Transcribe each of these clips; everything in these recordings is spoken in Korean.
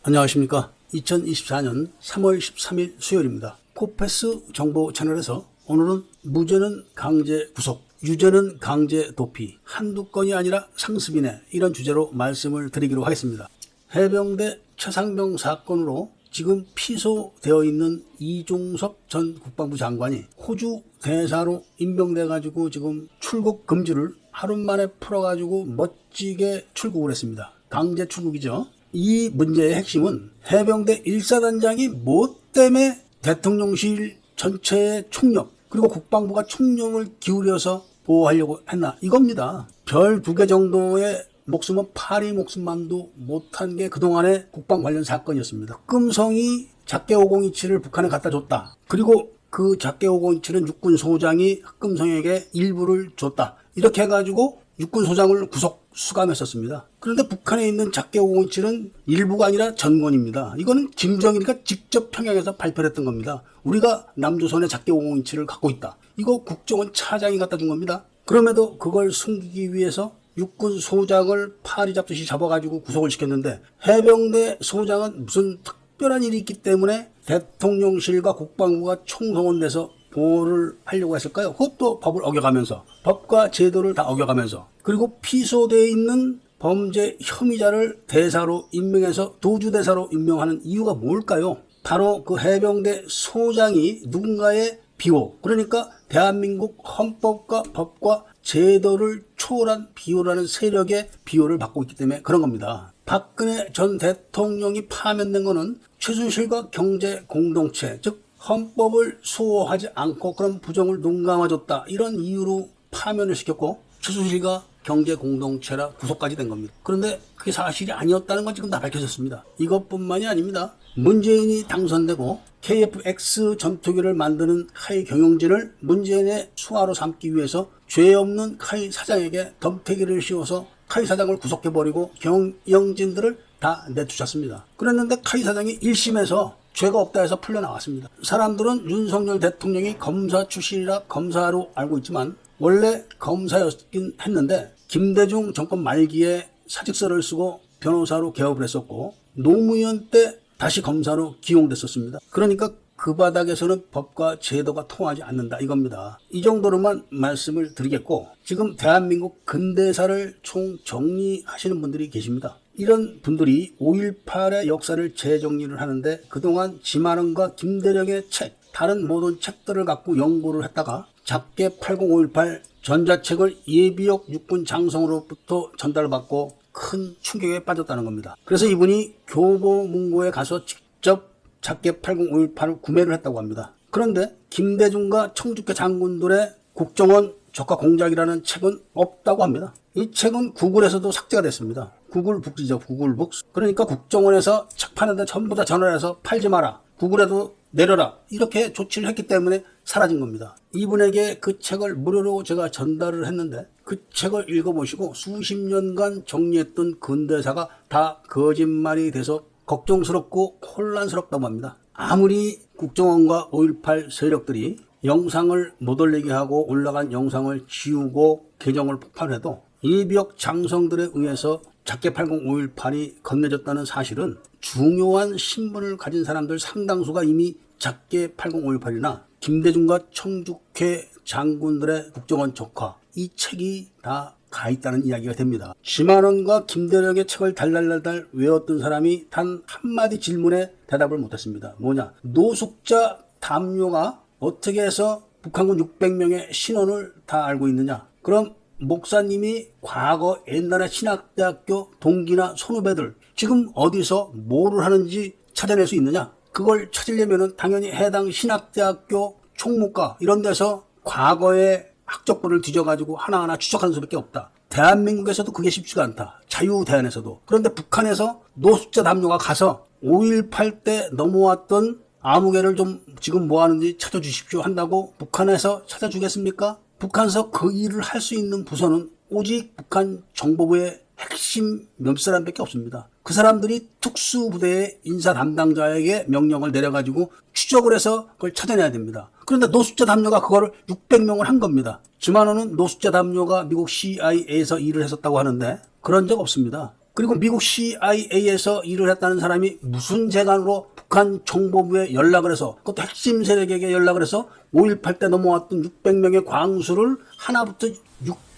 안녕하십니까. 2024년 3월 13일 수요일입니다. 코패스 정보 채널에서 오늘은 무죄는 강제 구속, 유죄는 강제 도피, 한두 건이 아니라 상습이네, 이런 주제로 말씀을 드리기로 하겠습니다. 해병대 최상병 사건으로 지금 피소되어 있는 이종섭 전 국방부 장관이 호주 대사로 임명돼가지고 지금 출국 금지를 하루 만에 풀어가지고 멋지게 출국을 했습니다. 강제 출국이죠. 이 문제의 핵심은 해병대 1사단장이 뭐 때문에 대통령실 전체의 총력 그리고 국방부가 총력을 기울여서 보호하려고 했나, 이겁니다. 별 2개 정도의 목숨은 파리 목숨만도 못한 게 그동안의 국방 관련 사건이었습니다. 흑금성이 작게 5027을 북한에 갖다 줬다. 그리고 그 작게 5027은 육군 소장이 흑금성에게 일부를 줬다. 이렇게 해가지고 육군 소장을 구속 수감했었습니다. 그런데 북한에 있는 작게 5027은 일부가 아니라 전권입니다. 이거는 김정일이가 직접 평양에서 발표를 했던 겁니다. 우리가 남조선의 작게 5027을 갖고 있다. 이거 국정원 차장이 갖다 준 겁니다. 그럼에도 그걸 숨기기 위해서 육군 소장을 파리 잡듯이 잡아가지고 구속을 시켰는데, 해병대 소장은 무슨 특별한 일이 있기 때문에 대통령실과 국방부가 총동원돼서 보호를 하려고 했을까요? 그것도 법을 어겨가면서, 법과 제도를 다 어겨가면서, 그리고 피소되어 있는 범죄 혐의자를 대사로 임명해서 도주대사로 임명하는 이유가 뭘까요? 바로 그 해병대 소장이 누군가의 비호, 그러니까 대한민국 헌법과 법과 제도를 초월한 비호라는 세력의 비호를 받고 있기 때문에 그런 겁니다. 박근혜 전 대통령이 파면된 거는 최순실과 경제 공동체, 즉 헌법을 수호하지 않고 그런 부정을 눈 감아줬다, 이런 이유로 파면을 시켰고 최순실과 경제 공동체라 구속까지 된 겁니다. 그런데 그게 사실이 아니었다는 건 지금 다 밝혀졌습니다. 이것뿐만이 아닙니다. 문재인이 당선되고 KF-X 전투기를 만드는 카이 경영진을 문재인의 수하로 삼기 위해서 죄 없는 카이 사장에게 덤태기를 씌워서 카이 사장을 구속해버리고 경영진들을 다 내쫓았습니다. 그랬는데 카이 사장이 1심에서 죄가 없다 해서 풀려나왔습니다. 사람들은 윤석열 대통령이 검사 출신이라 검사로 알고 있지만 원래 검사였긴 했는데 김대중 정권 말기에 사직서를 쓰고 변호사로 개업을 했었고 노무현 때 다시 검사로 기용됐었습니다. 그러니까 그 바닥에서는 법과 제도가 통하지 않는다, 이겁니다. 이 정도로만 말씀을 드리겠고, 지금 대한민국 근대사를 총정리하시는 분들이 계십니다. 이런 분들이 5.18의 역사를 재정리를 하는데 그동안 지만원과 김대령의 책, 다른 모든 책들을 갖고 연구를 했다가 작게 80.5.18 전자책을 예비역 육군 장성으로부터 전달받고 큰 충격에 빠졌다는 겁니다. 그래서 이분이 교보문고에 가서 직접 작게 80.5.18을 구매를 했다고 합니다. 그런데 김대중과 청주교 장군들의 국정원 적화 공작이라는 책은 없다고 합니다. 이 책은 구글에서도 삭제가 됐습니다. 구글북이죠, 구글북스. 그러니까 국정원에서 책 파는데 전부 다 전화를 해서 팔지 마라, 구글에도 내려라, 이렇게 조치를 했기 때문에 사라진 겁니다. 이분에게 그 책을 무료로 제가 전달을 했는데 그 책을 읽어보시고 수십 년간 정리했던 근대사가 다 거짓말이 돼서 걱정스럽고 혼란스럽다고 합니다. 아무리 국정원과 5.18 세력들이 영상을 못 올리게 하고 올라간 영상을 지우고 계정을 폭발해도 예비역 장성들에 의해서 작게 80.5.18이 건네졌다는 사실은 중요한 신분을 가진 사람들 상당수가 이미 작게 80.5.18이나 김대중과 청주회 장군들의 국정원 적화, 이 책이 다 가 있다는 이야기가 됩니다. 지만원과 김대령의 책을 달달달달 외웠던 사람이 단 한마디 질문에 대답을 못했습니다. 뭐냐? 노숙자 담요가 어떻게 해서 북한군 600명의 신원을 다 알고 있느냐? 그럼 목사님이 과거 옛날에 신학대학교 동기나 선후배들 지금 어디서 뭐를 하는지 찾아낼 수 있느냐? 그걸 찾으려면 당연히 해당 신학대학교 총무과 이런 데서 과거의 학적부를 뒤져가지고 하나하나 추적하는 수밖에 없다. 대한민국에서도 그게 쉽지가 않다. 자유대한에서도. 그런데 북한에서 노숙자 담요가 가서 5.18 때 넘어왔던 아무개를 좀 지금 뭐 하는지 찾아주십시오 한다고 북한에서 찾아주겠습니까? 북한에서 그 일을 할 수 있는 부서는 오직 북한 정보부의 핵심 몇 사람밖에 없습니다. 그 사람들이 특수부대의 인사 담당자에게 명령을 내려가지고 추적을 해서 그걸 찾아내야 됩니다. 그런데 노숙자 담요가 그거를 600명을 한 겁니다. 지만호는 노숙자 담요가 미국 CIA에서 일을 했었다고 하는데 그런 적 없습니다. 그리고 미국 CIA에서 일을 했다는 사람이 무슨 재간으로 북한 정보부에 연락을 해서, 그것도 핵심 세력에게 연락을 해서 5.18 때 넘어왔던 600명의 광수를 하나부터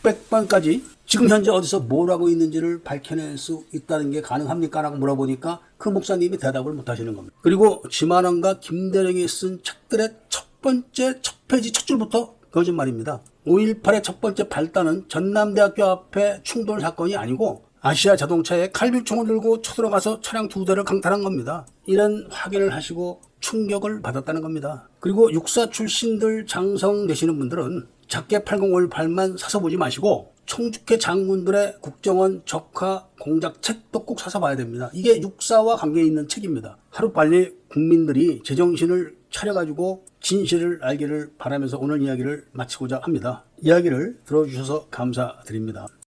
600번까지 지금 현재 어디서 뭘 하고 있는지를 밝혀낼 수 있다는 게 가능합니까? 라고 물어보니까 그 목사님이 대답을 못 하시는 겁니다. 그리고 지만원과 김대령이 쓴 책들의 첫 번째 첫 페이지 첫 줄부터 거짓말입니다. 5.18의 첫 번째 발단은 전남대학교 앞에 충돌 사건이 아니고 아시아 자동차에 칼비총을 들고 쳐들어가서 차량 2대를 강탈한 겁니다. 이런 확인을 하시고 충격을 받았다는 겁니다. 그리고 육사 출신들 장성되시는 분들은 작게 8058만 사서 보지 마시고 총주께 장군들의 국정원 적화 공작 책도 꼭 사서 봐야 됩니다. 이게 육사와 관계 있는 책입니다. 하루빨리 국민들이 제정신을 차려가지고 진실을 알기를 바라면서 오늘 이야기를 마치고자 합니다. 이야기를 들어주셔서 감사드립니다.